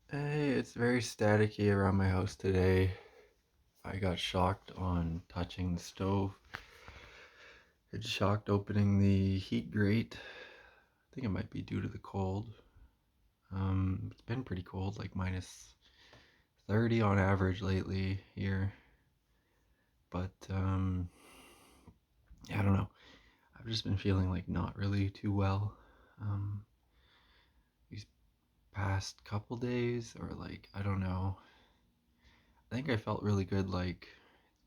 Hey, it's very staticky around my house today. I got shocked on touching the stove. It shocked opening the heat grate. I think it might be due to the cold. It's been pretty cold, like minus 30 on average lately here. But yeah, I don't know. I've just been feeling like not really too well. Um, these past couple days, or like I don't know. I think I felt really good. Like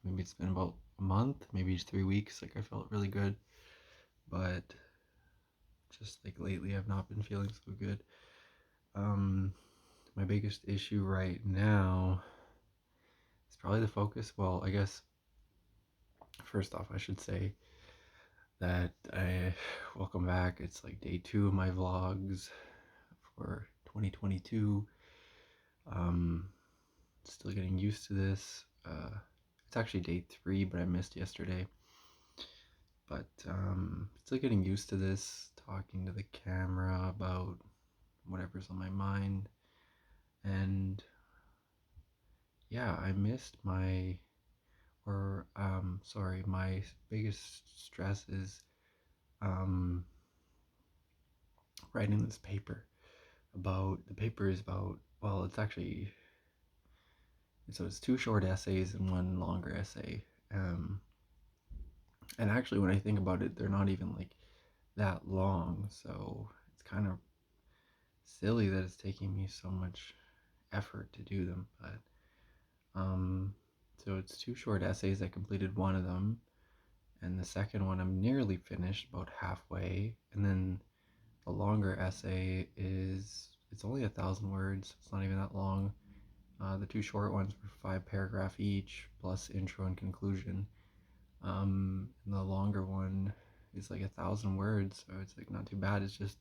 maybe it's been about a month, maybe it's 3 weeks. Like I felt really good. But just like lately I've not been feeling so good. Um, my biggest issue right now is probably the focus. Well, I guess first off, I should say that I welcome back. It's like day 2 of my vlogs for 2022. Um, Still getting used to this. It's actually day 3, but I missed yesterday. But still getting used to this, talking to the camera about whatever's on my mind. And yeah, I missed my biggest stress is um, writing this paper. The paper is about, well, it's actually, so it's 2 short essays and 1 longer essay. Um, and actually, when I think about it, they're not even like that long, so it's kind of silly that it's taking me so much effort to do them. But so it's 2 short essays. I completed one of them, and the second one I'm nearly finished, about halfway. And then a longer essay it's only 1,000 words. It's not even that long. The 2 short ones were 5 paragraph each, plus intro and conclusion. And the longer one is like 1,000 words, so it's like not too bad. It's just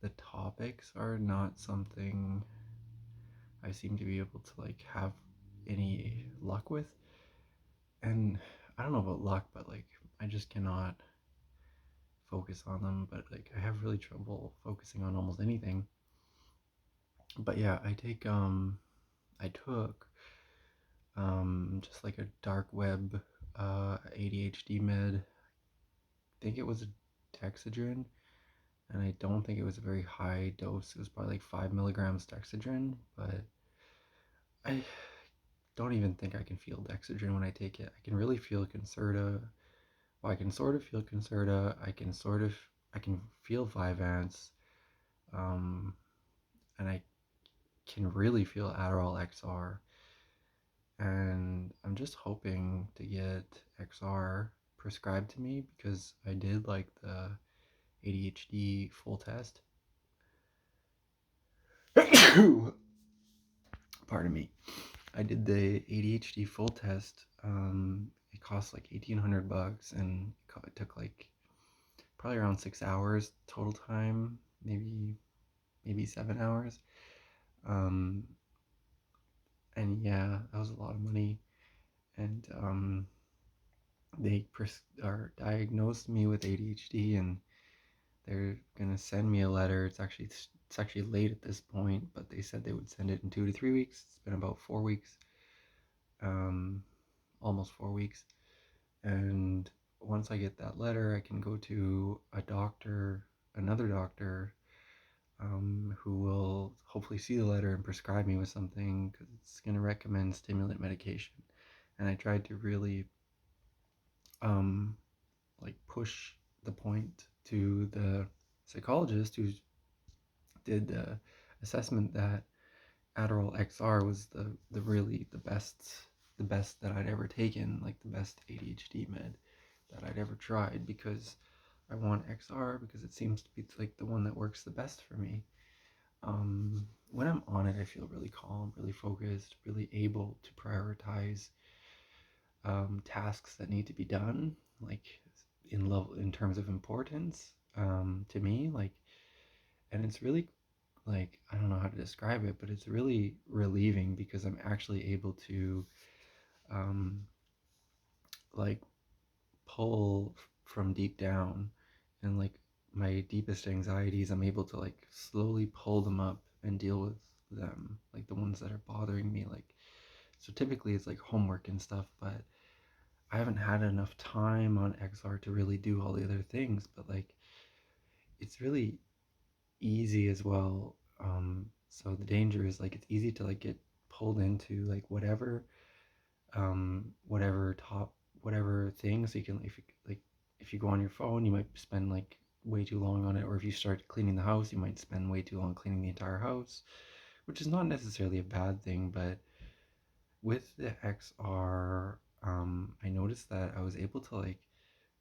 the topics are not something I seem to be able to like have any luck with. And I don't know about luck, but like I just cannot focus on them. But like I have really trouble focusing on almost anything. But yeah, I took just like a dark web ADHD med. I think it was a Dexedrine, and I don't think it was a very high dose. It was probably like 5 milligrams Dexedrine, but I don't even think I can feel Dexedrine when I take it. I can really feel Concerta. Well, I can sort of feel Concerta. I can feel Vyvanse, um, and I can really feel Adderall XR. And I'm just hoping to get XR prescribed to me because I did like the ADHD full test. Pardon me. I did the ADHD full test. It cost like $1,800, and it took like probably around 6 hours total time, maybe 7 hours. Um, and yeah, that was a lot of money. And they diagnosed me with ADHD, and they're gonna send me a letter. It's actually late at this point, but they said they would send it in 2 to 3 weeks. It's been about 4 weeks, um, almost 4 weeks. And once I get that letter, I can go to another doctor, who will hopefully see the letter and prescribe me with something because it's gonna recommend stimulant medication. And I tried to really um, like push the point to the psychologist who did the assessment that Adderall XR was the best that I'd ever taken, like the best ADHD med that I'd ever tried, because I want XR because it seems to be like the one that works the best for me. When I'm on it, I feel really calm, really focused, really able to prioritize tasks that need to be done, like in terms of importance, to me, like. And it's really, like, I don't know how to describe it, but it's really relieving because I'm actually able to um, like pull from deep down, and like my deepest anxieties, I'm able to like slowly pull them up and deal with them, like the ones that are bothering me. Like, so typically it's like homework and stuff, but I haven't had enough time on XR to really do all the other things. But like, it's really easy as well. So the danger is like it's easy to like get pulled into like whatever whatever things. So you can, if you go on your phone, you might spend like way too long on it, or if you start cleaning the house, you might spend way too long cleaning the entire house, which is not necessarily a bad thing. But with the XR, I noticed that I was able to like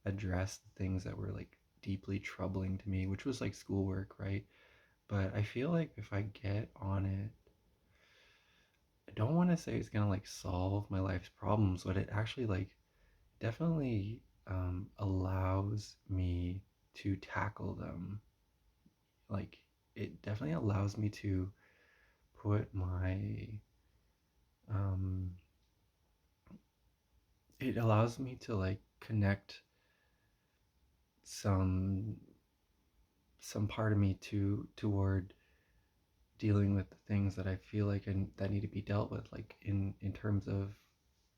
address the things that were like deeply troubling to me, which was like schoolwork, right? But I feel like if I get on it, I don't want to say it's gonna like solve my life's problems, but it actually like definitely allows me to tackle them. Like, it definitely allows me to put my um, it allows me to like connect some some part of me toward dealing with the things that I feel like that need to be dealt with, like in terms of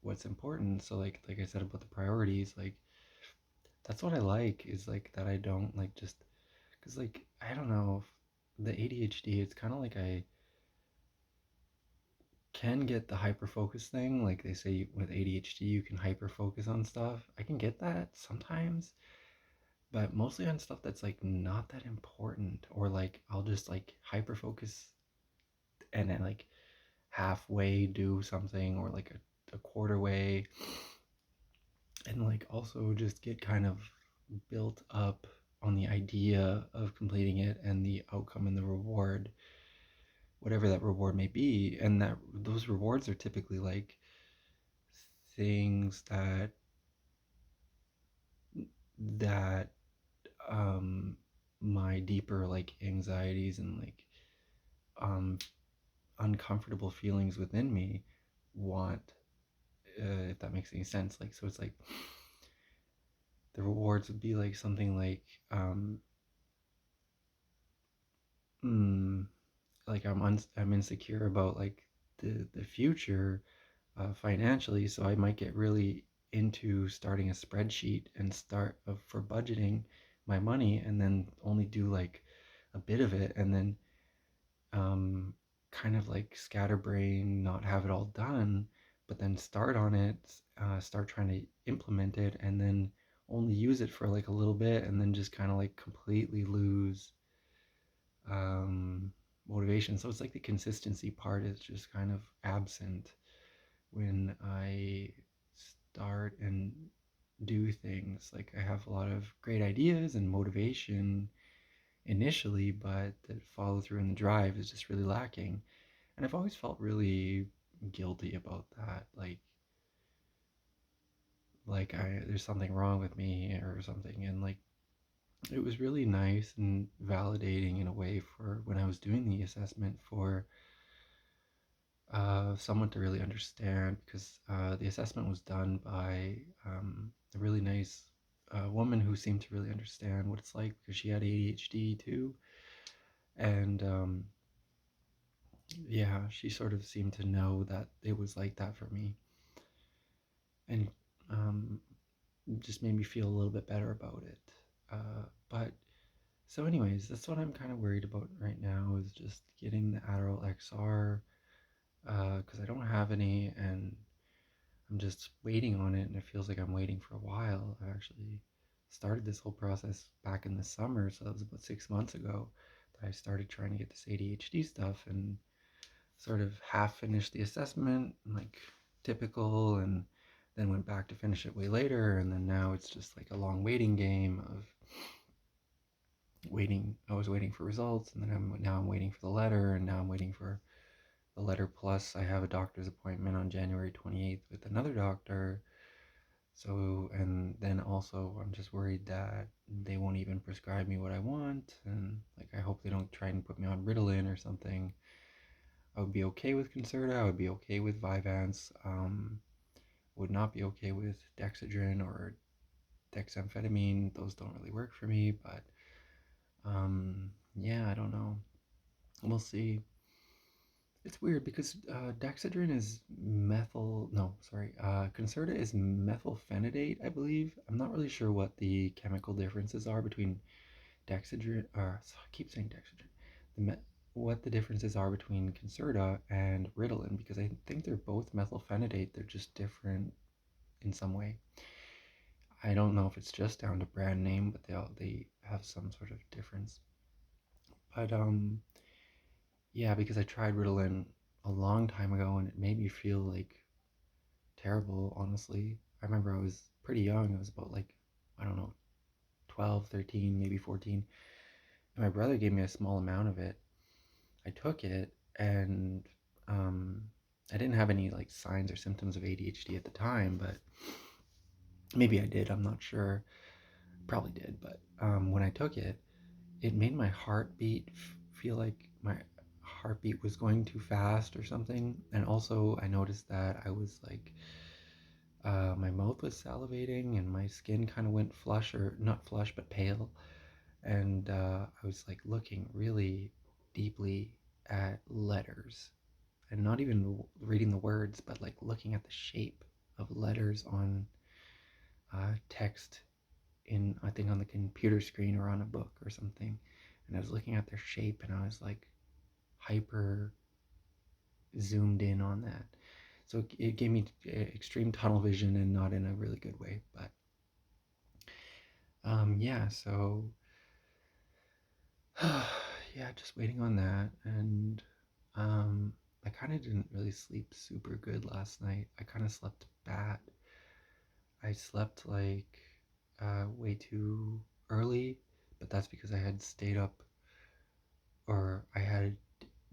what's important. So like I said about the priorities, like that's what I like, is like that I don't like just because like I don't know, the ADHD, it's kind of like I can get the hyper focus thing. Like they say with ADHD you can hyper focus on stuff. I can get that sometimes, but mostly on stuff that's like not that important, or like I'll just like hyper focus and then like halfway do something, or like a quarter way, and like also just get kind of built up on the idea of completing it and the outcome and the reward, whatever that reward may be. And that those rewards are typically like things that um my deeper like anxieties and like um uncomfortable feelings within me want, if that makes any sense. Like, so it's like the rewards would be like something mm, like I'm insecure about like the future, financially, so I might get really into starting a spreadsheet and start for budgeting my money, and then only do like a bit of it, and then um, kind of like scatterbrain, not have it all done, but then start on it, start trying to implement it, and then only use it for like a little bit, and then just kind of like completely lose um, motivation. So it's like the consistency part is just kind of absent when I start and do things. Like, I have a lot of great ideas and motivation initially, but the follow through and the drive is just really lacking. And I've always felt really guilty about that. Like I there's something wrong with me or something. And like it was really nice and validating in a way for when I was doing the assessment for someone to really understand, because the assessment was done by a really nice woman who seemed to really understand what it's like, because she had ADHD too. And yeah, she sort of seemed to know that it was like that for me, and um, just made me feel a little bit better about it. But so, anyways, that's what I'm kind of worried about right now, is just getting the Adderall XR, because I don't have any, and I'm just waiting on it, and it feels like I'm waiting for a while. I actually started this whole process back in the summer, so that was about 6 months ago that I started trying to get this ADHD stuff, and sort of half finished the assessment, like typical, and then went back to finish it way later, and then now it's just like a long waiting game of waiting. I was waiting for results, and then I'm waiting for the letter, and now I'm waiting for the letter, plus I have a doctor's appointment on January 28th with another doctor. So, and then also I'm just worried that they won't even prescribe me what I want, and like I hope they don't try and put me on Ritalin or something. I would be okay with Concerta, I would be okay with Vyvanse, would not be okay with Dexedrine or dexamphetamine. Those don't really work for me, but yeah, I don't know. We'll see. it's weird because Dexedrine is methyl. No, sorry. Concerta is methylphenidate, I believe. I'm not really sure what the chemical differences are between Dexedrine. Or I keep saying Dexedrine. What the differences are between Concerta and Ritalin, because I think they're both methylphenidate. They're just different in some way. I don't know if it's just down to brand name, but they have some sort of difference. But yeah, because I tried Ritalin a long time ago and it made me feel like terrible, honestly. I remember I was pretty young. I was about like, I don't know, 12, 13, maybe 14. And my brother gave me a small amount of it. I took it and um, I didn't have any like signs or symptoms of ADHD at the time, but maybe I did. I'm not sure. Probably did. But when I took it, it made my heartbeat feel like my heartbeat was going too fast or something. And also, I noticed that I was like, my mouth was salivating and my skin kind of went flush, or not flush, but pale. And I was like looking really deeply at letters and not even reading the words, but like looking at the shape of letters on text in, I think, on the computer screen or on a book or something. And I was looking at their shape and I was like hyper zoomed in on that. So it gave me extreme tunnel vision and not in a really good way. But yeah, so yeah, just waiting on that. And um, I kind of didn't really sleep super good last night. I kind of slept bad. I slept like way too early, but that's because I had stayed up, or I had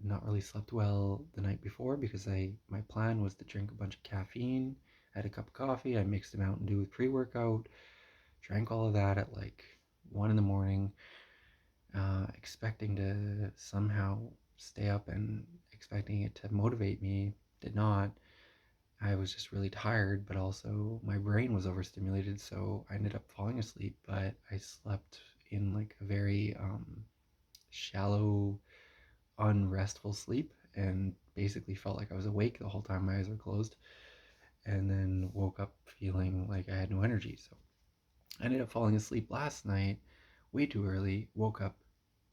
not really slept well the night before because my plan was to drink a bunch of caffeine. I had a cup of coffee, I mixed a Mountain Dew with pre-workout, drank all of that at like 1 in the morning, expecting to somehow stay up and expecting it to motivate me. Did not. I was just really tired, but also my brain was overstimulated, so I ended up falling asleep. But I slept in like a very shallow, unrestful sleep and basically felt like I was awake the whole time my eyes were closed, and then woke up feeling like I had no energy. So I ended up falling asleep last night way too early, woke up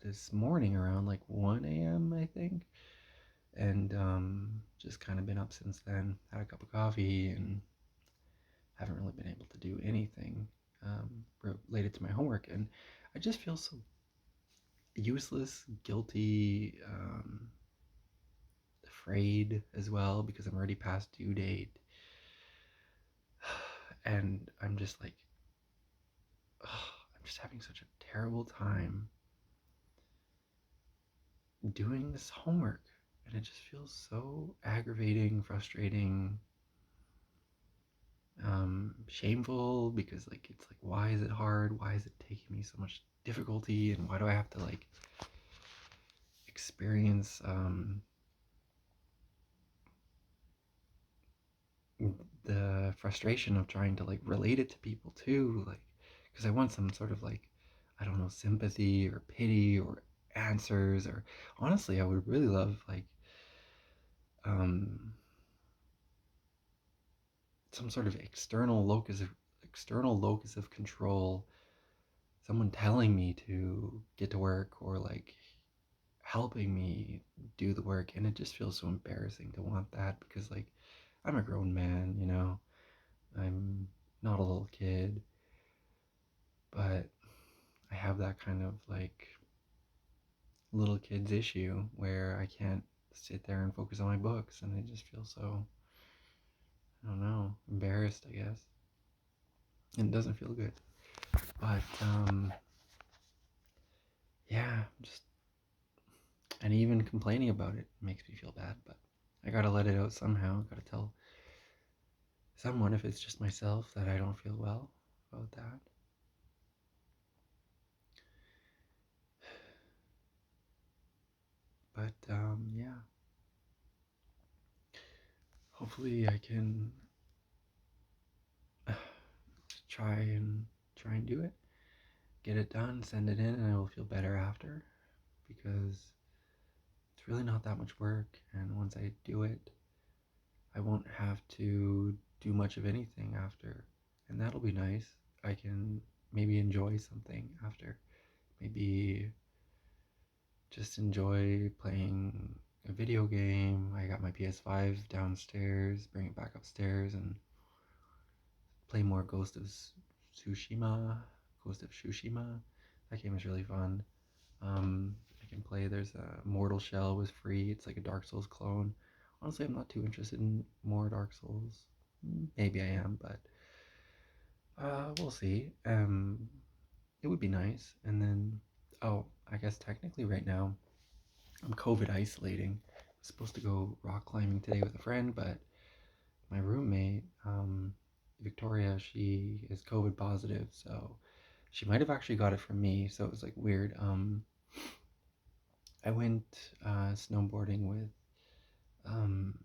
this morning around like 1 a.m., I think, and just kind of been up since then. Had a cup of coffee and haven't really been able to do anything related to my homework. And I just feel so useless, guilty, afraid as well because I'm already past due date. And I'm just like, I'm just having such a terrible time doing this homework. And it just feels so aggravating, frustrating, shameful, because like it's like, why is it hard? Why is it taking me so much difficulty? And why do I have to like experience the frustration of trying to like relate it to people too, like, because I want some sort of like, I don't know, sympathy or pity or answers, or honestly I would really love like um some sort of external locus of control, someone telling me to get to work or like helping me do the work. And it just feels so embarrassing to want that because like I'm a grown man, you know, I'm not a little kid, but I have that kind of like little kid's issue where I can't sit there and focus on my books, and I just feel so, I don't know, embarrassed, I guess. And it doesn't feel good. But yeah, just, and even complaining about it makes me feel bad, but I gotta let it out somehow. Gotta tell someone, if it's just myself, that I don't feel well about that. But yeah, hopefully I can try and do it, get it done, send it in, and I will feel better after, because it's really not that much work, and once I do it, I won't have to do much of anything after, and that'll be nice. I can maybe enjoy something after. Maybe just enjoy playing a video game. I got my PS5 downstairs, bring it back upstairs and play more Tsushima, Ghost of Tsushima. That game is really fun. I can play. There's a Mortal Shell was free. It's like a Dark Souls clone. Honestly, I'm not too interested in more Dark Souls. Maybe I am, but we'll see. It would be nice. And then, oh, I guess technically right now I'm COVID isolating. I was supposed to go rock climbing today with a friend, but my roommate, Victoria, she is COVID positive, so she might have actually got it from me. So it was like weird. I went snowboarding with um,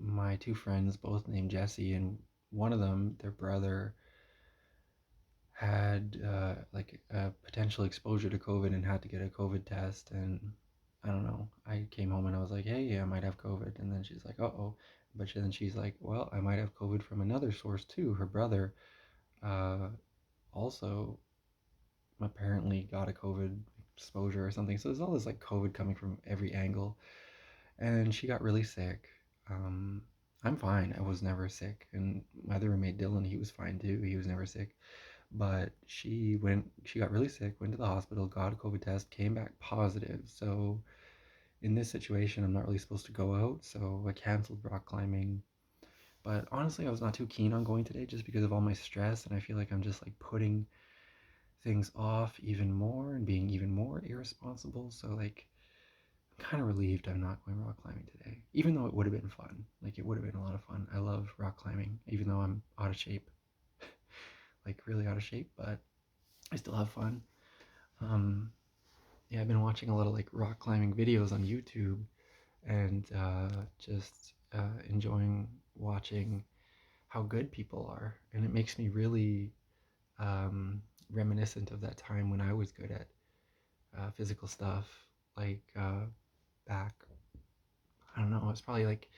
my two friends, both named Jesse, and one of them, their brother, had like a potential exposure to COVID and had to get a COVID test. And I don't know. I came home and I was like, hey, yeah, I might have COVID. And then she's like, uh oh. But then she's like, well, I might have COVID from another source too. Her brother uh, also apparently got a COVID exposure or something. So there's all this like COVID coming from every angle. And she got really sick. Um, I'm fine. I was never sick. And my other roommate, Dylan, he was fine too. He was never sick. But she got really sick, went to the hospital, got a COVID test, came back positive. So in this situation, I'm not really supposed to go out. So I canceled rock climbing. But honestly, I was not too keen on going today just because of all my stress. And I feel like I'm just like putting things off even more and being even more irresponsible. So like I'm kind of relieved I'm not going rock climbing today, even though it would have been fun. Like it would have been a lot of fun. I love rock climbing, even though I'm out of shape, like really out of shape, but I still have fun. Um, yeah, I've been watching a lot of like rock climbing videos on YouTube and just enjoying watching how good people are, and it makes me really reminiscent of that time when I was good at physical stuff, like back. I don't know. It's probably like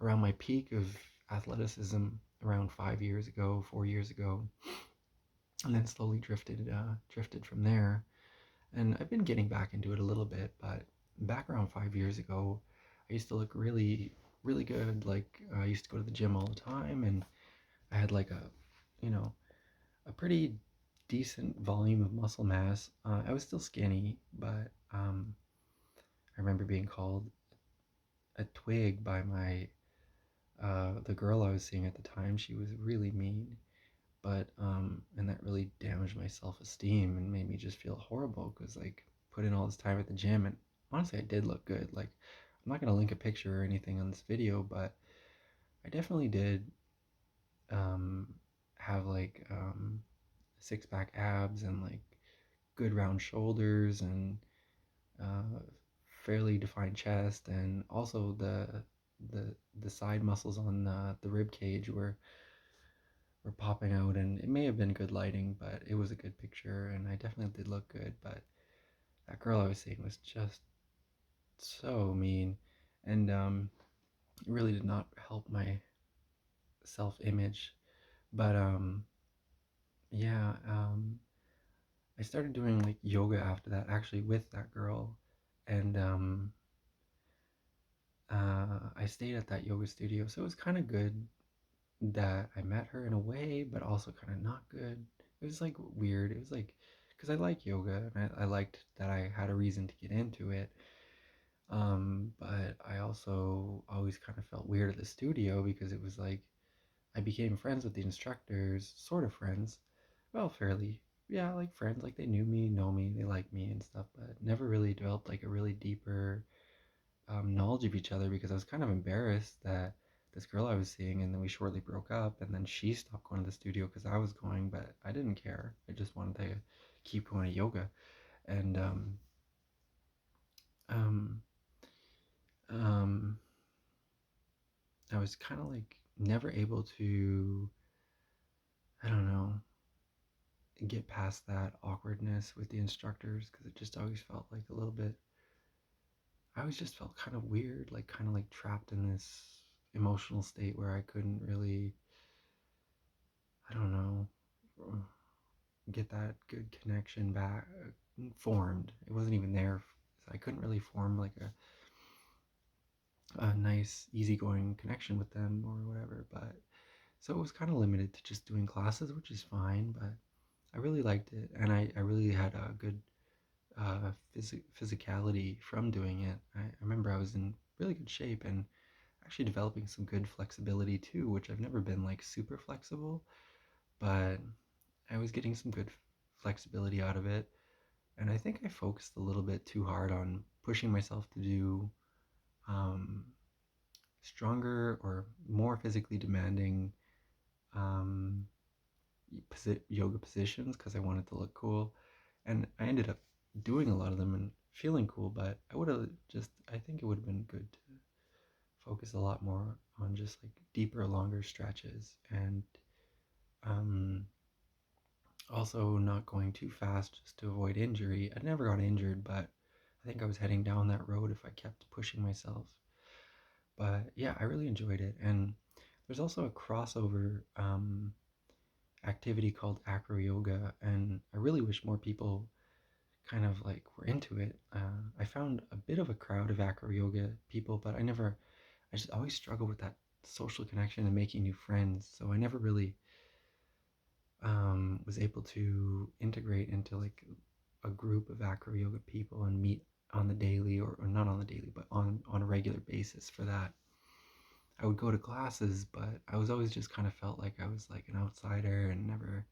around my peak of athleticism around 5 years ago, 4 years ago, and then slowly drifted from there. And I've been getting back into it a little bit, but back around 5 years ago, I used to look really, really good. Like I used to go to the gym all the time, and I had like you know, a pretty decent volume of muscle mass. I was still skinny, but I remember being called a twig by my the girl I was seeing at the time. She was really mean, but and that really damaged my self-esteem and made me just feel horrible because like put in all this time at the gym, and honestly I did look good. Like I'm not gonna link a picture or anything on this video, but I definitely did um have like six-pack abs and like good round shoulders and uh fairly defined chest, and also the the side muscles on the rib cage were popping out, and it may have been good lighting, but it was a good picture, and I definitely did look good. But that girl I was seeing was just so mean, and it really did not help my self-image. But yeah, I started doing like yoga after that, actually with that girl, and I stayed at that yoga studio, so it was kind of good that I met her in a way, but also kind of not good. It was like weird. It was like, because I like yoga and I liked that I had a reason to get into it. But I also always kind of felt weird at the studio because it was like I became friends with the instructors, sort of friends. Well, fairly, yeah, like friends. Like they knew me, know me, they like me and stuff, but never really developed like a really deeper knowledge of each other because I was kind of embarrassed that this girl I was seeing, and then we shortly broke up, and then she stopped going to the studio because I was going, but I didn't care. I just wanted to keep going to yoga, and um, um, I was kind of like never able to, I don't know, get past that awkwardness with the instructors because it just always felt like a little bit, I always just felt kind of weird, like kind of like trapped in this emotional state where I couldn't really, I don't know, get that good connection back formed. It wasn't even there. So I couldn't really form like a nice, easygoing connection with them or whatever. But so it was kind of limited to just doing classes, which is fine. But I really liked it, and I really had a good physicality from doing it. I remember I was in really good shape and actually developing some good flexibility too, which I've never been like super flexible, but I was getting some good flexibility out of it. And I think I focused a little bit too hard on pushing myself to do um, stronger or more physically demanding um, yoga positions because I wanted to look cool. And I ended up doing a lot of them and feeling cool, but I would have just, I think it would have been good to focus a lot more on just like deeper, longer stretches and um, also not going too fast just to avoid injury. I never got injured, but I think I was heading down that road if I kept pushing myself. But yeah, I really enjoyed it. And there's also a crossover activity called acro yoga, and I really wish more people kind of like were into it. I found a bit of a crowd of acro yoga people, but I just always struggle with that social connection and making new friends. So I never really was able to integrate into like a group of acro yoga people and meet on the daily or not on the daily, but on a regular basis for that. I would go to classes, but I was always just kind of felt like I was like an outsider and never,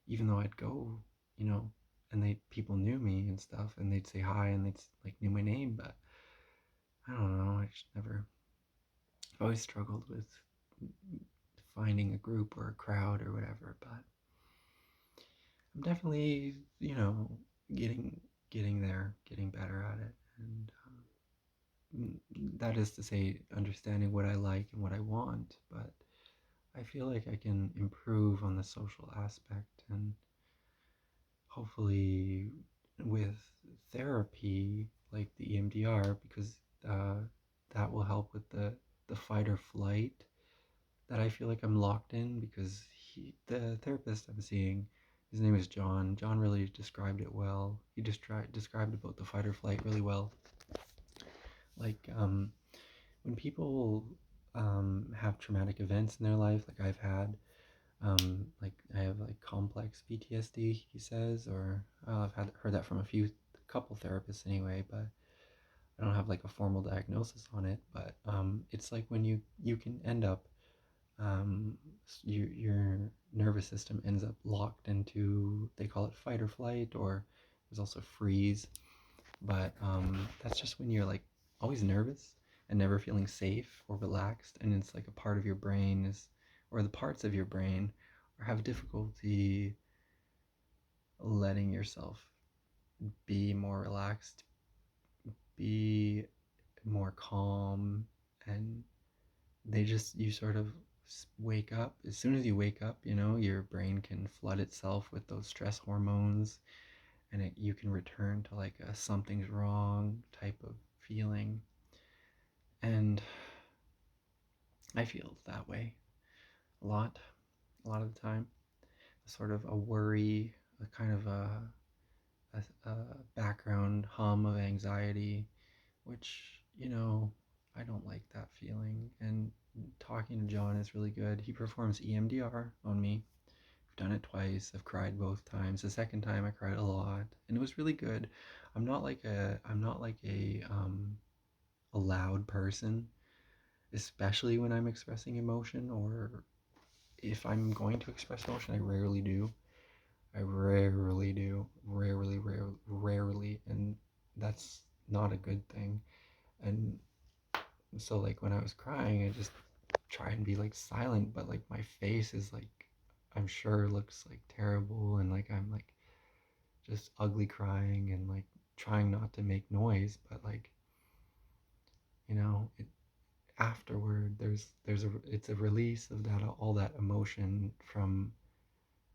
even though I'd go, you know, and people knew me and stuff, and they'd say hi and they'd like knew my name, but I don't know, I just never. I've always struggled with finding a group or a crowd or whatever, but I'm definitely, getting getting there, getting better at it, and that is to say, understanding what I like and what I want. But I feel like I can improve on the social aspect, and hopefully with therapy like the EMDR, because uh, that will help with the fight or flight that I feel like I'm locked in, because the therapist I'm seeing, his name is John. John really described it well. He described about the fight or flight really well. Like when people have traumatic events in their life, like I've had, like I have like complex PTSD, he says, or I've heard that from couple therapists anyway, but I don't have like a formal diagnosis on it. But it's like when you can end up your nervous system ends up locked into, they call it fight or flight, or there's also freeze. But that's just when you're like always nervous and never feeling safe or relaxed, and it's like a part of your brain is, or the parts of your brain have difficulty letting yourself be more relaxed, be more calm, and you sort of wake up. As soon as you wake up, your brain can flood itself with those stress hormones, and you can return to like a something's wrong type of feeling. And I feel that way a lot, of the time. Sort of a worry, a kind of a background hum of anxiety, which, I don't like that feeling. And talking to John is really good. He performs EMDR on me. I've done it twice. I've cried both times. The second time I cried a lot, and it was really good. I'm not like a loud person, especially when I'm expressing emotion, or if I'm going to express emotion, I rarely do. I rarely do. Rarely, rarely. And that's not a good thing. And so, like, when I was crying, I just try and be, like, silent, but, like, my face is, like, I'm sure looks, like, terrible. And, like, I'm, like, just ugly crying and, like, trying not to make noise. But, like, it, afterward, it's a release of that, all that emotion from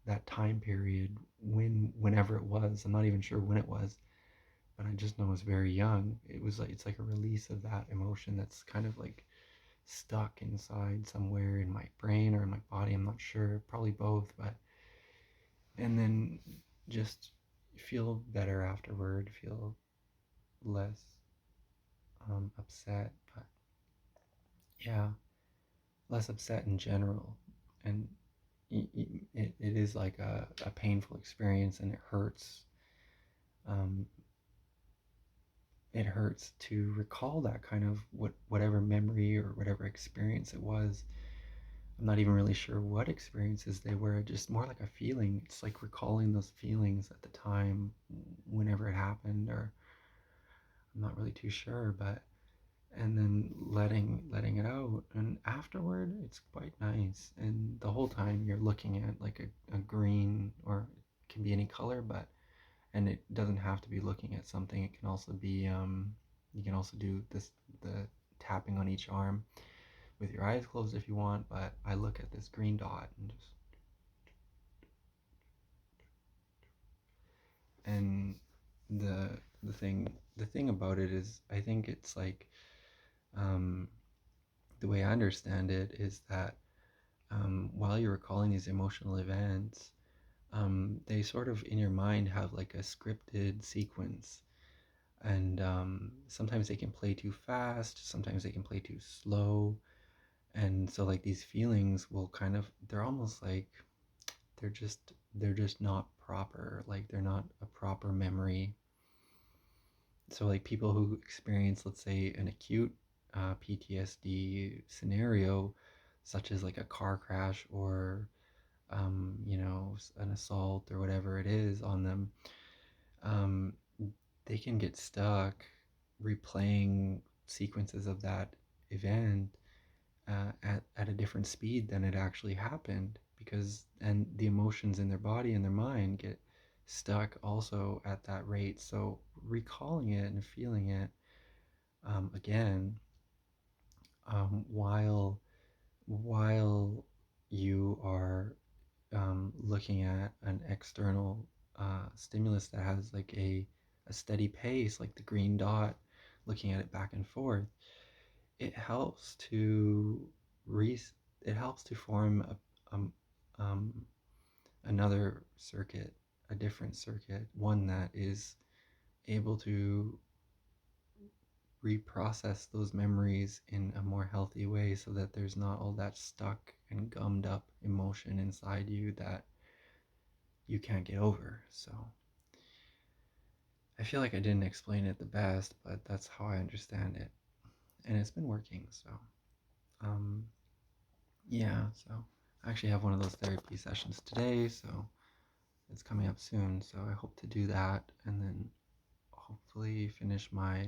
that time period, whenever it was. I'm not even sure when it was, but I just know I was very young. It was like it's like a release of that emotion that's kind of like stuck inside somewhere in my brain or in my body. I'm not sure, probably both, but and then just feel better afterward, feel less upset, but yeah, less upset in general. And it is like a painful experience, and um, it hurts to recall that kind of whatever memory or whatever experience it was. I'm not even really sure what experiences they were, just more like a feeling. It's like recalling those feelings at the time, whenever it happened, or I'm not really too sure, but and then letting it out, and afterward it's quite nice. And the whole time you're looking at like a green, or it can be any color, but and it doesn't have to be looking at something. It can also be you can also do the tapping on each arm with your eyes closed if you want, but I look at this green dot and just, and the the thing about it is, I think it's like um the way I understand it is that while you're recalling these emotional events, they sort of in your mind have like a scripted sequence. And sometimes they can play too fast, sometimes they can play too slow. And so like these feelings will kind of, they're almost like they're just not proper, like they're not a proper memory. So like people who experience, let's say, an acute PTSD scenario, such as like a car crash or an assault or whatever it is on them, um, they can get stuck replaying sequences of that event at a different speed than it actually happened, because and the emotions in their body and their mind get stuck also at that rate. So recalling it and feeling it again, while you are looking at an external stimulus that has like a steady pace, like the green dot, looking at it back and forth, it helps to re it helps to form um, another circuit, a different circuit, one that is able to reprocess those memories in a more healthy way, so that there's not all that stuck and gummed up emotion inside you that you can't get over. So I feel like I didn't explain it the best, but that's how I understand it, and it's been working. So um, yeah, so I actually have one of those therapy sessions today, so it's coming up soon. So I hope to do that, and then hopefully finish my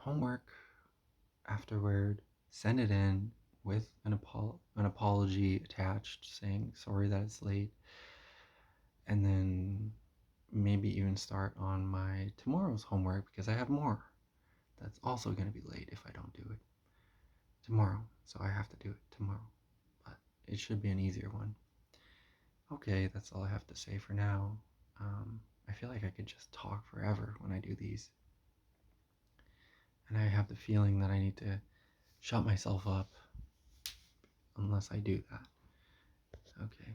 homework afterward, send it in with an apology attached, saying sorry that it's late, and then maybe even start on my tomorrow's homework, because I have more that's also going to be late if I don't do it tomorrow. So I have to do it tomorrow, but it should be an easier one. Okay, that's all I have to say for now. I feel like I could just talk forever when I do these, and I have the feeling that I need to shut myself up unless I do that. Okay.